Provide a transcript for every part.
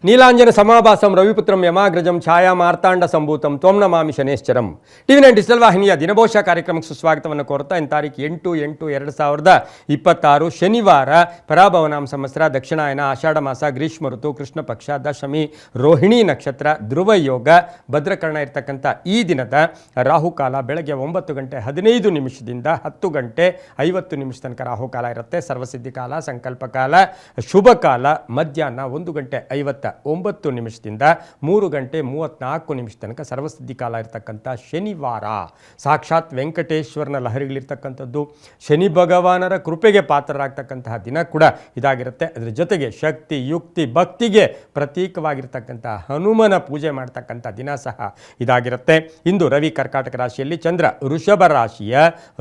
ನೀಲಾಂಜನ ಸಮಾಭಾಸಂ ರವಿಪುತ್ರಂ ಯಮಾಗ್ರಜಂ ಛಾಯಾ ಮಾರ್ತಾಂಡ ಸಂಭೂತಂ ತ್ವಂ ನಮಾಮಿ ಶನೇಶ್ಚರಂ. TV9 digital ವಾಹಿನಿಯ ದಿನಭೋಷ ಕಾರ್ಯಕ್ರಮಕ್ಕೆ ಸುಸ್ವಾಗತವನ್ನು ಕೋರ್ತಾ ಇನ್ನು ತಾರೀಕು 8/8/2026 ಶನಿವಾರ ಪರಾಭವನಾಮ ಸಂವತ್ಸರ ದಕ್ಷಿಣಾಯನ ಆಷಾಢ ಮಾಸ ಗ್ರೀಷ್ಮ ಋತು ಕೃಷ್ಣ ಪಕ್ಷ ದಶಮಿ ರೋಹಿಣಿ ನಕ್ಷತ್ರ ಧ್ರುವ ಯೋಗ ಭದ್ರಕರ್ಣ ಇರ್ತಕ್ಕಂಥ ಈ ದಿನದ ರಾಹುಕಾಲ ಬೆಳಗ್ಗೆ 9:15 10:50 ತನಕ ರಾಹುಕಾಲ ಇರುತ್ತೆ. ಸರ್ವಸಿದ್ಧಿ ಕಾಲ, ಸಂಕಲ್ಪ ಕಾಲ, ಶುಭ ಕಾಲ ಮಧ್ಯಾಹ್ನ 1:59 3:34 ತನಕ ಸರ್ವಸಿದ್ಧಿ ಕಾಲ ಇರತಕ್ಕಂಥ ಶನಿವಾರ. ಸಾಕ್ಷಾತ್ ವೆಂಕಟೇಶ್ವರನ ಲಹರಿಗಳಿರ್ತಕ್ಕಂಥದ್ದು, ಶನಿ ಭಗವಾನರ ಕೃಪೆಗೆ ಪಾತ್ರರಾಗ್ತಕ್ಕಂತಹ ದಿನ ಕೂಡ ಇದಾಗಿರುತ್ತೆ. ಅದರ ಜೊತೆಗೆ ಶಕ್ತಿ, ಯುಕ್ತಿ, ಭಕ್ತಿಗೆ ಪ್ರತೀಕವಾಗಿರ್ತಕ್ಕಂಥ ಹನುಮನ ಪೂಜೆ ಮಾಡ್ತಕ್ಕಂಥ ದಿನ ಸಹ ಇದಾಗಿರುತ್ತೆ. ಇಂದು ರವಿ ಕರ್ಕಾಟಕ ರಾಶಿಯಲ್ಲಿ, ಚಂದ್ರ ವೃಷಭ ರಾಶಿಯ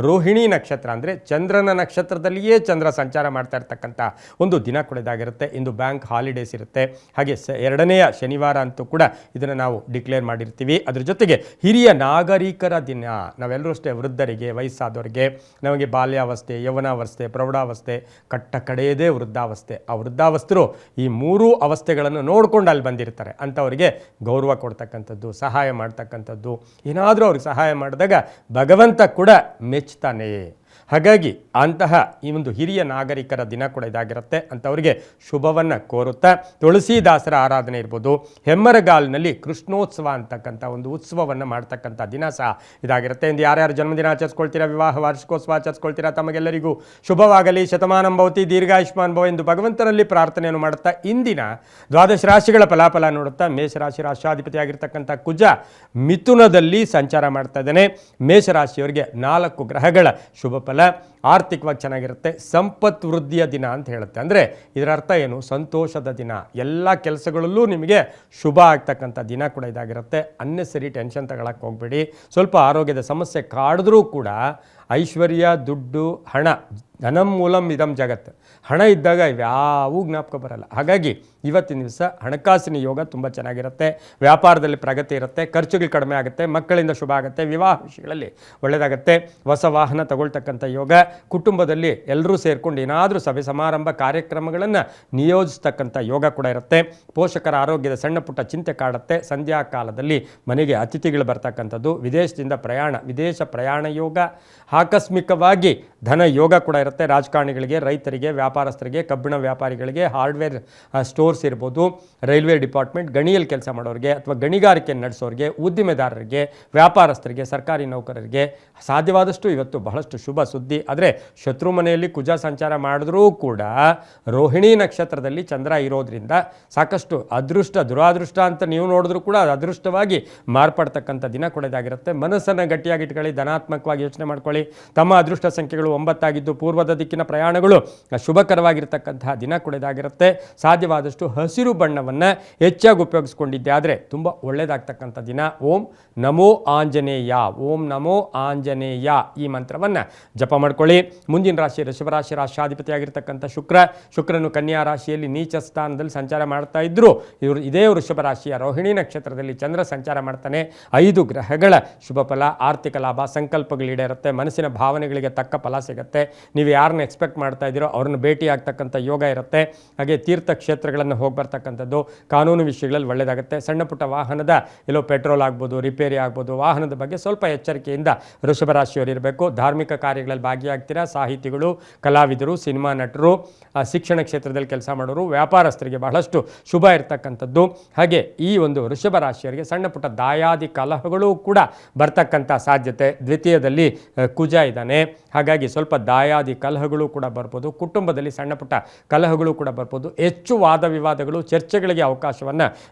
ರೋಹಿಣಿ ನಕ್ಷತ್ರ ಅಂದರೆ ಚಂದ್ರನ ನಕ್ಷತ್ರದಲ್ಲಿಯೇ ಚಂದ್ರ ಸಂಚಾರ ಮಾಡ್ತಾ ಇರ್ತಕ್ಕಂಥ ಒಂದು ದಿನ ಕೂಡ ಇದಾಗಿರುತ್ತೆ. ಇಂದು ಬ್ಯಾಂಕ್ ಹಾಲಿಡೇಸ್ ಇರುತ್ತೆ. ಹಾಗೆ ಎರಡನೆಯ ಶನಿವಾರ ಅಂತೂ ಕೂಡ ಇದನ್ನು ನಾವು ಡಿಕ್ಲೇರ್ ಮಾಡಿರ್ತೀವಿ. ಅದ್ರ ಜೊತೆಗೆ ಹಿರಿಯ ನಾಗರಿಕರ ದಿನ. ನಾವೆಲ್ಲರೂ ಅಷ್ಟೇ ವೃದ್ಧರಿಗೆ, ವಯಸ್ಸಾದವರಿಗೆ, ನಮಗೆ ಬಾಲ್ಯಾವಸ್ಥೆ, ಯೌವನಾವಸ್ಥೆ, ಪ್ರೌಢಾವಸ್ಥೆ, ಕಟ್ಟ ಕಡೆಯದೇ ವೃದ್ಧಾವಸ್ಥೆ. ಆ ವೃದ್ಧಾವಸ್ಥರು ಈ ಮೂರೂ ಅವಸ್ಥೆಗಳನ್ನು ನೋಡ್ಕೊಂಡು ಅಲ್ಲಿ ಬಂದಿರ್ತಾರೆ. ಅಂಥವರಿಗೆ ಗೌರವ ಕೊಡ್ತಕ್ಕಂಥದ್ದು, ಸಹಾಯ ಮಾಡ್ತಕ್ಕಂಥದ್ದು, ಏನಾದರೂ ಅವ್ರಿಗೆ ಸಹಾಯ ಮಾಡಿದಾಗ ಭಗವಂತ ಕೂಡ ಮೆಚ್ತಾನೆ. ಹಾಗಾಗಿ ಅಂತಹ ಈ ಒಂದು ಹಿರಿಯ ನಾಗರಿಕರ ದಿನ ಕೂಡ ಇದಾಗಿರುತ್ತೆ. ಅಂಥವರಿಗೆ ಶುಭವನ್ನು ಕೋರುತ್ತಾ ತುಳಸಿದಾಸರ ಆರಾಧನೆ ಇರ್ಬೋದು, ಹೆಮ್ಮರಗಾಲಿನಲ್ಲಿ ಕೃಷ್ಣೋತ್ಸವ ಅಂತಕ್ಕಂಥ ಒಂದು ಉತ್ಸವವನ್ನು ಮಾಡ್ತಕ್ಕಂಥ ದಿನ ಸಹ ಇದಾಗಿರುತ್ತೆ. ಇಂದು ಯಾರ್ಯಾರು ಜನ್ಮದಿನ ಆಚರಿಸ್ಕೊಳ್ತೀರಾ, ವಿವಾಹ ವಾರ್ಷಿಕೋತ್ಸವ ಆಚರಿಸ್ಕೊಳ್ತೀರಾ, ತಮಗೆಲ್ಲರಿಗೂ ಶುಭವಾಗಲಿ, ಶತಮಾನಂ ಭವತಿ, ದೀರ್ಘಾಯುಷ್ಮಾನ್ ಭವ ಎಂದು ಭಗವಂತನಲ್ಲಿ ಪ್ರಾರ್ಥನೆಯನ್ನು ಮಾಡುತ್ತಾ ಇಂದಿನ ದ್ವಾದಶ ರಾಶಿಗಳ ಫಲಾಫಲ ನೋಡುತ್ತಾ ಮೇಷರಾಶಿ ರಾಷ್ಟ್ರಾಧಿಪತಿ ಆಗಿರ್ತಕ್ಕಂಥ ಕುಜ ಮಿಥುನದಲ್ಲಿ ಸಂಚಾರ ಮಾಡ್ತಾ ಇದ್ದಾನೆ. ಮೇಷರಾಶಿಯವರಿಗೆ 4 ಗ್ರಹಗಳ ಶುಭ ಫಲ. ಆರ್ಥಿಕವಾಗಿ ಚೆನ್ನಾಗಿರುತ್ತೆ. ಸಂಪತ್ ವೃದ್ಧಿಯ ದಿನ ಅಂತ ಹೇಳುತ್ತೆ. ಅಂದರೆ ಇದರ ಅರ್ಥ ಏನು? ಸಂತೋಷದ ದಿನ. ಎಲ್ಲ ಕೆಲಸಗಳಲ್ಲೂ ನಿಮಗೆ ಶುಭ ಆಗ್ತಕ್ಕಂಥ ದಿನ ಕೂಡ ಇದಾಗಿರುತ್ತೆ. ಅನ್ನೆಸರಿ ಟೆನ್ಷನ್ ತಗೊಳಕ್ಕೆ ಹೋಗಬೇಡಿ. ಸ್ವಲ್ಪ ಆರೋಗ್ಯದ ಸಮಸ್ಯೆ ಕಾಡಿದ್ರೂ ಕೂಡ ಐಶ್ವರ್ಯ, ದುಡ್ಡು, ಹಣ, ಧನಂ ಮೂಲಂ ಇದಂ ಜಗತ್. ಹಣ ಇದ್ದಾಗ ಇವ್ಯಾವೂ ಜ್ಞಾಪಕ ಬರಲ್ಲ. ಹಾಗಾಗಿ ಇವತ್ತಿನ ದಿವಸ ಹಣಕಾಸಿನ ಯೋಗ ತುಂಬ ಚೆನ್ನಾಗಿರುತ್ತೆ. ವ್ಯಾಪಾರದಲ್ಲಿ ಪ್ರಗತಿ ಇರುತ್ತೆ. ಖರ್ಚುಗಳು ಕಡಿಮೆ ಆಗುತ್ತೆ. ಮಕ್ಕಳಿಂದ ಶುಭ ಆಗುತ್ತೆ. ವಿವಾಹ ವಿಷಯಗಳಲ್ಲಿ ಒಳ್ಳೆಯದಾಗುತ್ತೆ. ಹೊಸ ವಾಹನ ತಗೊಳ್ತಕ್ಕಂಥ ಯೋಗ. ಕುಟುಂಬದಲ್ಲಿ ಎಲ್ಲರೂ ಸೇರ್ಕೊಂಡು ಏನಾದರೂ ಸಭೆ ಸಮಾರಂಭ ಕಾರ್ಯಕ್ರಮಗಳನ್ನು ನಿಯೋಜಿಸ್ತಕ್ಕಂಥ ಯೋಗ ಕೂಡ ಇರುತ್ತೆ. ಪೋಷಕರ ಆರೋಗ್ಯದ ಸಣ್ಣ ಪುಟ್ಟ ಚಿಂತೆ ಕಾಡುತ್ತೆ. ಸಂಧ್ಯಾ ಕಾಲದಲ್ಲಿ ಮನೆಗೆ ಅತಿಥಿಗಳು ಬರ್ತಕ್ಕಂಥದ್ದು. ವಿದೇಶದಿಂದ ಪ್ರಯಾಣ, ವಿದೇಶ ಪ್ರಯಾಣ ಯೋಗ. ಆಕಸ್ಮಿಕವಾಗಿ ಧನ ಯೋಗ ಕೂಡ ಇರುತ್ತೆ. ರಾಜಕಾರಣಿಗಳಿಗೆ, ರೈತರಿಗೆ, ವ್ಯಾಪಾರಸ್ಥರಿಗೆ, ಕಬ್ಬಿಣ ವ್ಯಾಪಾರಿಗಳಿಗೆ, ಹಾರ್ಡ್ವೇರ್ ಸ್ಟೋರ್ಸ್ ಇರ್ಬೋದು, ರೈಲ್ವೆ ಡಿಪಾರ್ಟ್ಮೆಂಟ್, ಗಣಿಯಲ್ಲಿ ಕೆಲಸ ಮಾಡೋರಿಗೆ ಅಥವಾ ಗಣಿಗಾರಿಕೆ ನಡೆಸೋರಿಗೆ, ಉದ್ದಿಮೆದಾರರಿಗೆ, ವ್ಯಾಪಾರಸ್ಥರಿಗೆ, ಸರ್ಕಾರಿ ನೌಕರರಿಗೆ ಸಾಧ್ಯವಾದಷ್ಟು ಇವತ್ತು ಬಹಳಷ್ಟು ಶುಭ ಸುದ್ದಿ. ಆದರೆ ಶತ್ರು ಮನೆಯಲ್ಲಿ ಕುಜ ಸಂಚಾರ ಮಾಡಿದ್ರೂ ಕೂಡ ರೋಹಿಣಿ ನಕ್ಷತ್ರದಲ್ಲಿ ಚಂದ್ರ ಇರೋದ್ರಿಂದ ಸಾಕಷ್ಟು ಅದೃಷ್ಟ ದುರಾದೃಷ್ಟ ಅಂತ ನೀವು ನೋಡಿದ್ರೂ ಕೂಡ ಅದು ಅದೃಷ್ಟವಾಗಿ ಮಾರ್ಪಡ್ತಕ್ಕಂಥ ದಿನ ಕೂಡ ಇದಾಗಿರುತ್ತೆ. ಮನಸ್ಸನ್ನು ಗಟ್ಟಿಯಾಗಿ ಇಟ್ಕೊಳ್ಳಿ, ಧನಾತ್ಮಕವಾಗಿ ಯೋಚನೆ ಮಾಡ್ಕೊಳ್ಳಿ. ತಮ್ಮ ಅದೃಷ್ಟ ಸಂಖ್ಯೆಗಳು 9 ಆಗಿದ್ದು ಪೂರ್ವದ ದಿಕ್ಕಿನ ಪ್ರಯಾಣಗಳು ಶುಭಕರವಾಗಿರ್ತಕ್ಕಂತಹ ದಿನ ಕೂಡ ಇದಾಗಿರುತ್ತೆ. ಸಾಧ್ಯವಾದಷ್ಟು ಹಸಿರು ಬಣ್ಣವನ್ನು ಹೆಚ್ಚಾಗಿ ಉಪಯೋಗಿಸ್ಕೊಂಡಿದ್ದೆ ಆದರೆ ತುಂಬ ಒಳ್ಳೆಯದಾಗ್ತಕ್ಕಂಥ ದಿನ. ಓಂ ನಮೋ ಆಂಜನೇಯ, ಓಂ ನಮೋ ಆಂಜನೇಯ ಈ ಮಂತ್ರವನ್ನು ಜಪ ಮಾಡ್ಕೊಳ್ಳಿ. ಮುಂದಿನ ರಾಶಿ ಋಷಭರಾಶಿ ರಾಷ್ಟ್ರಾಧಿಪತಿಯಾಗಿರ್ತಕ್ಕಂಥ ಶುಕ್ರನು ಕನ್ಯಾ ರಾಶಿಯಲ್ಲಿ ನೀಚ ಸ್ಥಾನದಲ್ಲಿ ಸಂಚಾರ ಮಾಡ್ತಾ ಇದ್ರು. ಇದೇ ವೃಷಭ ರಾಶಿಯ ರೋಹಿಣಿ ನಕ್ಷತ್ರದಲ್ಲಿ ಚಂದ್ರ ಸಂಚಾರ ಮಾಡ್ತಾನೆ. 5 ಗ್ರಹಗಳ ಶುಭ ಫಲ. ಆರ್ಥಿಕ ಲಾಭ, ಸಂಕಲ್ಪಗಳು ಈಡೇರುತ್ತೆ. ಮನಸ್ಸಿನ ಭಾವನೆಗಳಿಗೆ ತಕ್ಕ ಫಲ ಸಿಗುತ್ತೆ. ನೀವು ಯಾರನ್ನ ಎಕ್ಸ್ಪೆಕ್ಟ್ ಮಾಡ್ತಾ ಇದ್ದೀರೋ ಅವ್ರನ್ನ ಭೇಟಿ ಆಗ್ತಕ್ಕಂಥ ಯೋಗ ಇರುತ್ತೆ. ಹಾಗೆ ತೀರ್ಥ ಕ್ಷೇತ್ರಗಳನ್ನು ಹೋಗಿ ಬರ್ತಕ್ಕಂಥದ್ದು, ಕಾನೂನು ವಿಷಯಗಳಲ್ಲಿ ಒಳ್ಳೆಯದಾಗುತ್ತೆ. ಸಣ್ಣ ಪುಟ್ಟ ವಾಹನದ ಎಲ್ಲೋ ಪೆಟ್ರೋಲ್ ಆಗ್ಬೋದು, ರಿಪೇರಿ ಆಗ್ಬೋದು, ವಾಹನದ ಬಗ್ಗೆ ಸ್ವಲ್ಪ ಎಚ್ಚರಿಕೆಯಿಂದ ವೃಷಭ ರಾಶಿಯವರು ಇರಬೇಕು. ಧಾರ್ಮಿಕ ಕಾರ್ಯಗಳಲ್ಲಿ ಭಾಗಿಯಾಗ್ತೀರಾ. ಸಾಹಿತಿಗಳು, ಕಲಾವಿದರು, ಸಿನಿಮಾ ನಟರು, ಶಿಕ್ಷಣ ಕ್ಷೇತ್ರದಲ್ಲಿ ಕೆಲಸ ಮಾಡೋರು, ವ್ಯಾಪಾರಸ್ಥರಿಗೆ ಬಹಳಷ್ಟು ಶುಭ ಇರತಕ್ಕಂಥದ್ದು. ಹಾಗೆ ಈ ಒಂದು ವೃಷಭ ರಾಶಿಯವರಿಗೆ ಸಣ್ಣ ಪುಟ್ಟ ದಾಯಾದಿ ಕಲಹಗಳು ಕೂಡ ಬರ್ತಕ್ಕಂಥ ಸಾಧ್ಯತೆ. ದ್ವಿತೀಯದಲ್ಲಿ ಕುಜ ಇದ್ದಾನೆ. ಹಾಗಾಗಿ ಸ್ವಲ್ಪ ದಾಯಾದಿ ಕಲಹಗಳು ಕೂಡ ಬರ್ಬೋದು. ಕುಟುಂಬದಲ್ಲಿ ಸಣ್ಣ ಪುಟ್ಟ ಕಲಹಗಳು ಕೂಡ ಬರ್ಬೋದು. ಹೆಚ್ಚು ವಾದ ವಿವಾದಗಳು, ಚರ್ಚೆಗಳಿಗೆ ಅವಕಾಶವನ್ನು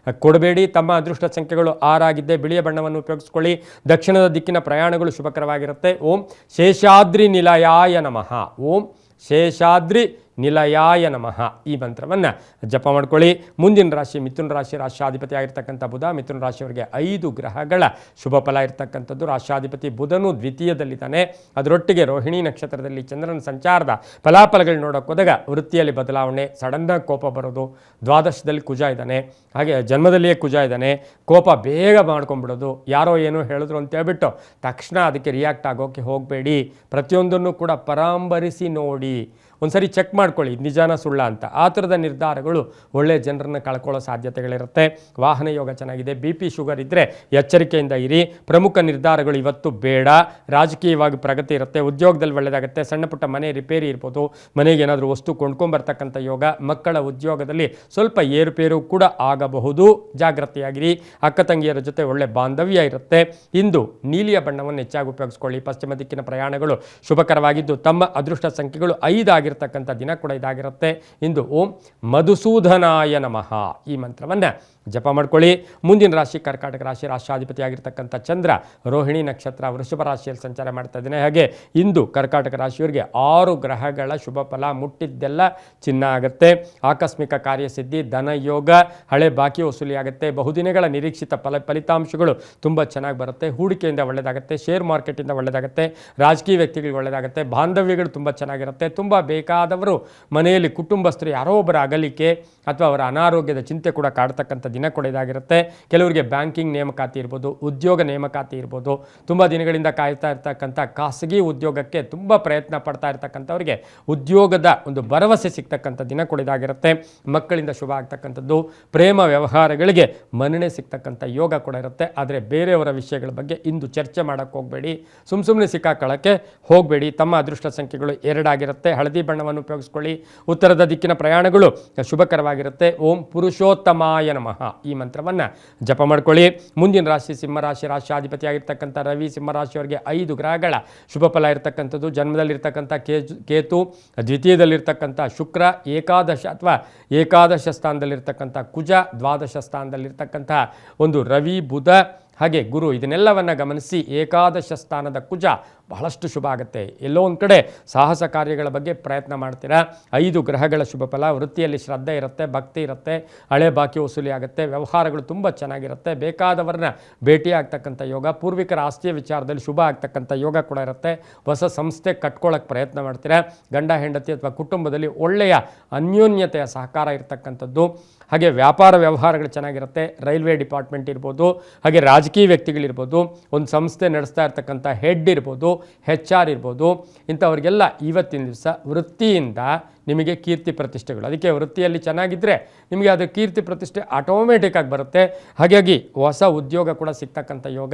ಕೊಡಬೇಡಿ. ತಮ್ಮ ಅದೃಷ್ಟ ಸಂಖ್ಯೆಗಳು 6 ಆಗಿದ್ದೆ ಬಿಳಿಯ ಬಣ್ಣವನ್ನು ಉಪಯೋಗಿಸ್ಕೊಳ್ಳಿ. ದಕ್ಷಿಣದ ದಿಕ್ಕಿನ ಪ್ರಯಾಣಗಳು ಶುಭಕರವಾಗಿರುತ್ತೆ. ಓಂ ಶೇಷಾದ್ರಿ ನಿಲಯಾಯ ನಮಃ, ಓಂ ಶೇಷಾದ್ರಿ ನಿಲಯಾಯ ನಮಃ ಈ ಮಂತ್ರವನ್ನು ಜಪ ಮಾಡ್ಕೊಳ್ಳಿ. ಮುಂದಿನ ರಾಶಿ ಮಿಥುನ ರಾಶಿ ರಾಷ್ಟ್ರಾಧಿಪತಿ ಆಗಿರ್ತಕ್ಕಂಥ ಬುಧ. ಮಿಥುನ ರಾಶಿಯವರಿಗೆ 5 ಗ್ರಹಗಳ ಶುಭ ಫಲ ಇರ್ತಕ್ಕಂಥದ್ದು. ರಾಷ್ಟ್ರಾಧಿಪತಿ ಬುಧನು ದ್ವಿತೀಯದಲ್ಲಿದ್ದಾನೆ. ಅದರೊಟ್ಟಿಗೆ ರೋಹಿಣಿ ನಕ್ಷತ್ರದಲ್ಲಿ ಚಂದ್ರನ ಸಂಚಾರದ ಫಲಾಫಲಗಳು ನೋಡೋಕೆ ಹೋದಾಗ ವೃತ್ತಿಯಲ್ಲಿ ಬದಲಾವಣೆ, ಸಡನ್ನಾಗಿ ಕೋಪ ಬರೋದು. ದ್ವಾದಶದಲ್ಲಿ ಕುಜ ಇದ್ದಾನೆ. ಹಾಗೆ ಜನ್ಮದಲ್ಲಿಯೇ ಕುಜ ಇದ್ದಾನೆ. ಕೋಪ ಬೇಗ ಮಾಡ್ಕೊಂಡ್ಬಿಡೋದು. ಯಾರೋ ಏನೋ ಹೇಳಿದ್ರು ಅಂತ ಹೇಳ್ಬಿಟ್ಟು ತಕ್ಷಣ ಅದಕ್ಕೆ ರಿಯಾಕ್ಟ್ ಆಗೋಕ್ಕೆ ಹೋಗಬೇಡಿ. ಪ್ರತಿಯೊಂದನ್ನು ಕೂಡ ಪರಾಂಬರಿಸಿ ನೋಡಿ. ಒಂದ್ಸರಿ ಚೆಕ್ ಮಾಡ್ಕೊಳ್ಳಿ ನಿಜಾನ ಸುಳ್ಳ ಅಂತ. ಆ ಥರದ ನಿರ್ಧಾರಗಳು ಒಳ್ಳೆಯ ಜನರನ್ನು ಕಳ್ಕೊಳ್ಳೋ ಸಾಧ್ಯತೆಗಳಿರುತ್ತೆ. ವಾಹನ ಯೋಗ ಚೆನ್ನಾಗಿದೆ. BP ಶುಗರ್ ಇದ್ದರೆ ಎಚ್ಚರಿಕೆಯಿಂದ ಇರಿ. ಪ್ರಮುಖ ನಿರ್ಧಾರಗಳು ಇವತ್ತು ಬೇಡ. ರಾಜಕೀಯವಾಗಿ ಪ್ರಗತಿ ಇರುತ್ತೆ. ಉದ್ಯೋಗದಲ್ಲಿ ಒಳ್ಳೆಯದಾಗುತ್ತೆ. ಸಣ್ಣ ಪುಟ್ಟ ಮನೆ ರಿಪೇರಿ ಇರ್ಬೋದು, ಮನೆಗೆ ಏನಾದರೂ ವಸ್ತು ಕೊಂಡ್ಕೊಂಬರ್ತಕ್ಕಂಥ ಯೋಗ. ಮಕ್ಕಳ ಉದ್ಯೋಗದಲ್ಲಿ ಸ್ವಲ್ಪ ಏರುಪೇರು ಕೂಡ ಆಗಬಹುದು, ಜಾಗ್ರತೆಯಾಗಿರಿ. ಅಕ್ಕ ತಂಗಿಯರ ಜೊತೆ ಒಳ್ಳೆ ಬಾಂಧವ್ಯ ಇರುತ್ತೆ. ಇಂದು ನೀಲಿಯ ಬಣ್ಣವನ್ನು ಹೆಚ್ಚಾಗಿ ಉಪಯೋಗಿಸ್ಕೊಳ್ಳಿ. ಪಶ್ಚಿಮ ದಿಕ್ಕಿನ ಪ್ರಯಾಣಗಳು ಶುಭಕರವಾಗಿದ್ದು ತಮ್ಮ ಅದೃಷ್ಟ ಸಂಖ್ಯೆಗಳು 5 ಆಗಿರ್ತಕ್ಕಂಥ ದಿನ ಕೂಡ ಇದಾಗಿರುತ್ತೆ. ಇಂದು ಓಂ ಮಧುಸೂದನಾಯ ನಮಃ ಈ ಮಂತ್ರವನ್ನು ಜಪ ಮಾಡ್ಕೊಳ್ಳಿ. ಮುಂದಿನ ರಾಶಿ ಕರ್ಕಾಟಕ ರಾಶಿ. ರಾಷ್ಟ್ರಾಧಿಪತಿ ಆಗಿರ್ತಕ್ಕಂಥ ಚಂದ್ರ ರೋಹಿಣಿ ನಕ್ಷತ್ರ ವೃಷಭ ರಾಶಿಯಲ್ಲಿ ಸಂಚಾರ ಮಾಡ್ತಾ ಇದ್ದೇನೆ. ಹಾಗೆ ಇಂದು ಕರ್ಕಾಟಕ ರಾಶಿಯವರಿಗೆ 6 ಗ್ರಹಗಳ ಶುಭ ಫಲ. ಮುಟ್ಟಿದ್ದೆಲ್ಲ ಚಿನ್ನ ಆಗುತ್ತೆ. ಆಕಸ್ಮಿಕ ಕಾರ್ಯಸಿದ್ಧಿ, ಧನಯೋಗ, ಹಳೆ ಬಾಕಿ ವಸೂಲಿ ಆಗುತ್ತೆ. ಬಹುದಿನಗಳ ನಿರೀಕ್ಷಿತ ಫಲಿತಾಂಶಗಳು ತುಂಬ ಚೆನ್ನಾಗಿ ಬರುತ್ತೆ. ಹೂಡಿಕೆಯಿಂದ ಒಳ್ಳೆಯದಾಗುತ್ತೆ. ಶೇರ್ ಮಾರ್ಕೆಟಿಂದ ಒಳ್ಳೆಯದಾಗುತ್ತೆ. ರಾಜಕೀಯ ವ್ಯಕ್ತಿಗಳಿಗೆ ಒಳ್ಳೆಯದಾಗುತ್ತೆ. ಬಾಂಧವ್ಯಗಳು ತುಂಬ ಚೆನ್ನಾಗಿರುತ್ತೆ. ತುಂಬ ಬೇಕಾದವರು ಮನೆಯಲ್ಲಿ ಕುಟುಂಬಸ್ಥರು ಯಾರೋ ಒಬ್ಬರ ಅಗಲಿಕೆ ಅಥವಾ ಅವರ ಅನಾರೋಗ್ಯದ ಚಿಂತೆ ಕೂಡ ಕಾಡ್ತಕ್ಕಂಥ ದಿನ ಕೂಡ ಇದಾಗಿರುತ್ತೆ. ಕೆಲವರಿಗೆ ಬ್ಯಾಂಕಿಂಗ್ ನೇಮಕಾತಿ ಇರ್ಬೋದು, ಉದ್ಯೋಗ ನೇಮಕಾತಿ ಇರ್ಬೋದು. ತುಂಬ ದಿನಗಳಿಂದ ಕಾಯ್ತಾ ಇರ್ತಕ್ಕಂಥ ಖಾಸಗಿ ಉದ್ಯೋಗಕ್ಕೆ ತುಂಬ ಪ್ರಯತ್ನ ಪಡ್ತಾ ಇರ್ತಕ್ಕಂಥವ್ರಿಗೆ ಉದ್ಯೋಗದ ಒಂದು ಭರವಸೆ ಸಿಗ್ತಕ್ಕಂಥ ದಿನ ಕೂಡ ಇದಾಗಿರುತ್ತೆ. ಮಕ್ಕಳಿಂದ ಶುಭ ಆಗ್ತಕ್ಕಂಥದ್ದು. ಪ್ರೇಮ ವ್ಯವಹಾರಗಳಿಗೆ ಮನ್ನಣೆ ಸಿಗ್ತಕ್ಕಂಥ ಯೋಗ ಕೂಡ ಇರುತ್ತೆ. ಆದರೆ ಬೇರೆಯವರ ವಿಷಯಗಳ ಬಗ್ಗೆ ಇಂದು ಚರ್ಚೆ ಮಾಡೋಕ್ಕೆ ಹೋಗಬೇಡಿ. ಸುಮ್ಮನೆ ಸಿಕ್ಕಾಕೊಳ್ಳೋಕ್ಕೆ ಹೋಗಬೇಡಿ. ತಮ್ಮ ಅದೃಷ್ಟ ಸಂಖ್ಯೆಗಳು 2 ಆಗಿರುತ್ತೆ. ಹಳದಿ ಬಣ್ಣವನ್ನು ಉಪಯೋಗಿಸ್ಕೊಳ್ಳಿ. ಉತ್ತರದ ದಿಕ್ಕಿನ ಪ್ರಯಾಣಗಳು ಶುಭಕರವಾಗಿರುತ್ತೆ. ಓಂ ಪುರುಷೋತ್ತಮಾಯ ನಮಃ ಈ ಮಂತ್ರವನ್ನು ಜಪ ಮಾಡ್ಕೊಳ್ಳಿ. ಮುಂದಿನ ರಾಶಿ ಸಿಂಹರಾಶಿ. ರಾಷ್ಟ್ರಾಧಿಪತಿಯಾಗಿರ್ತಕ್ಕಂಥ ರವಿ ಸಿಂಹರಾಶಿಯವರಿಗೆ 5 ಗ್ರಹಗಳ ಶುಭ ಫಲ ಇರತಕ್ಕಂಥದ್ದು. ಜನ್ಮದಲ್ಲಿರ್ತಕ್ಕಂಥ ಕೇತು, ದ್ವಿತೀಯದಲ್ಲಿರ್ತಕ್ಕಂಥ ಶುಕ್ರ, ಏಕಾದಶ ಸ್ಥಾನದಲ್ಲಿರ್ತಕ್ಕಂಥ ಕುಜ, ದ್ವಾದಶ ಸ್ಥಾನದಲ್ಲಿರ್ತಕ್ಕಂಥ ಒಂದು ರವಿ, ಬುಧ ಹಾಗೆ ಗುರು. ಇದನ್ನೆಲ್ಲವನ್ನು ಗಮನಿಸಿ ಏಕಾದಶ ಸ್ಥಾನದ ಕುಜ ಬಹಳಷ್ಟು ಶುಭ ಆಗುತ್ತೆ. ಎಲ್ಲೋ ಒಂದು ಕಡೆ ಸಾಹಸ ಕಾರ್ಯಗಳ ಬಗ್ಗೆ ಪ್ರಯತ್ನ ಮಾಡ್ತೀರಾ. 5 ಗ್ರಹಗಳ ಶುಭ ಫಲ. ವೃತ್ತಿಯಲ್ಲಿ ಶ್ರದ್ಧೆ ಇರುತ್ತೆ, ಭಕ್ತಿ ಇರುತ್ತೆ. ಹಳೆ ಬಾಕಿ ವಸೂಲಿ ಆಗುತ್ತೆ. ವ್ಯವಹಾರಗಳು ತುಂಬ ಚೆನ್ನಾಗಿರುತ್ತೆ. ಬೇಕಾದವರನ್ನ ಭೇಟಿ ಆಗ್ತಕ್ಕಂಥ ಯೋಗ. ಪೂರ್ವಿಕರ ಆಸ್ತಿಯ ವಿಚಾರದಲ್ಲಿ ಶುಭ ಆಗ್ತಕ್ಕಂಥ ಯೋಗ ಕೂಡ ಇರುತ್ತೆ. ಹೊಸ ಸಂಸ್ಥೆ ಕಟ್ಕೊಳ್ಳೋಕ್ಕೆ ಪ್ರಯತ್ನ ಮಾಡ್ತೀರಾ. ಗಂಡ ಹೆಂಡತಿ ಅಥವಾ ಕುಟುಂಬದಲ್ಲಿ ಒಳ್ಳೆಯ ಅನ್ಯೋನ್ಯತೆಯ ಸಹಕಾರ ಇರತಕ್ಕಂಥದ್ದು. ಹಾಗೆ ವ್ಯಾಪಾರ ವ್ಯವಹಾರಗಳು ಚೆನ್ನಾಗಿರುತ್ತೆ. ರೈಲ್ವೆ ಡಿಪಾರ್ಟ್ಮೆಂಟ್ ಇರ್ಬೋದು, ಹಾಗೆ ರಾಜಕೀಯ ವ್ಯಕ್ತಿಗಳಿರ್ಬೋದು, ಒಂದು ಸಂಸ್ಥೆ ನಡೆಸ್ತಾ ಇರ್ತಕ್ಕಂಥ ಹೆಡ್ ಇರ್ಬೋದು, HR ಇರ್ಬೋದು. ಇಂಥವ್ರಿಗೆಲ್ಲ ಇವತ್ತಿನ ದಿವಸ ವೃತ್ತಿಯಿಂದ ನಿಮಗೆ ಕೀರ್ತಿ ಪ್ರತಿಷ್ಠೆಗಳು. ಅದಕ್ಕೆ ವೃತ್ತಿಯಲ್ಲಿ ಚೆನ್ನಾಗಿದ್ದರೆ ನಿಮಗೆ ಅದು ಕೀರ್ತಿ ಪ್ರತಿಷ್ಠೆ ಆಟೋಮೆಟಿಕ್ಕಾಗಿ ಬರುತ್ತೆ. ಹಾಗಾಗಿ ಹೊಸ ಉದ್ಯೋಗ ಕೂಡ ಸಿಗ್ತಕ್ಕಂಥ ಯೋಗ.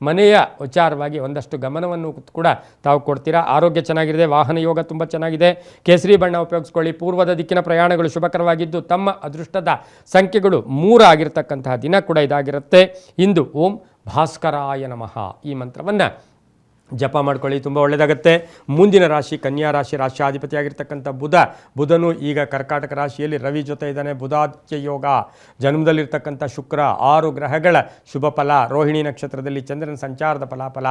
ಮನೆಯ ವಿಚಾರವಾಗಿ ಒಂದಷ್ಟು ಗಮನವನ್ನು ಕೂಡ ತಾವು ಕೊಡ್ತೀರಾ. ಆರೋಗ್ಯ ಚೆನ್ನಾಗಿದೆ. ವಾಹನ ಯೋಗ ತುಂಬ ಚೆನ್ನಾಗಿದೆ. ಕೇಸರಿ ಬಣ್ಣ ಉಪಯೋಗಿಸ್ಕೊಳ್ಳಿ. ಪೂರ್ವದ ದಿಕ್ಕಿನ ಪ್ರಯಾಣಗಳು ಶುಭಕರವಾಗಿದ್ದು ತಮ್ಮ ಅದೃಷ್ಟದ ಸಂಖ್ಯೆಗಳು 3 ಆಗಿರ್ತಕ್ಕಂತಹ ದಿನ ಕೂಡ ಇದಾಗಿರುತ್ತೆ. ಇಂದು ಓಂ ಭಾಸ್ಕರಾಯ ನಮಃ ಈ ಮಂತ್ರವನ್ನು ಜಪ ಮಾಡ್ಕೊಳ್ಳಿ. ತುಂಬ ಒಳ್ಳೆಯದಾಗುತ್ತೆ. ಮುಂದಿನ ರಾಶಿ ಕನ್ಯಾ ರಾಶಿ. ರಾಷ್ಟ್ರಾಧಿಪತಿಯಾಗಿರ್ತಕ್ಕಂಥ ಬುಧನು ಈಗ ಕರ್ಕಾಟಕ ರಾಶಿಯಲ್ಲಿ ರವಿ ಜೊತೆ ಇದ್ದಾನೆ. ಬುಧಾದಿತ್ಯ ಯೋಗ. ಜನ್ಮದಲ್ಲಿರ್ತಕ್ಕಂಥ ಶುಕ್ರ. 6 ಗ್ರಹಗಳ ಶುಭ ಫಲ. ರೋಹಿಣಿ ನಕ್ಷತ್ರದಲ್ಲಿ ಚಂದ್ರನ ಸಂಚಾರದ ಫಲಾಫಲ.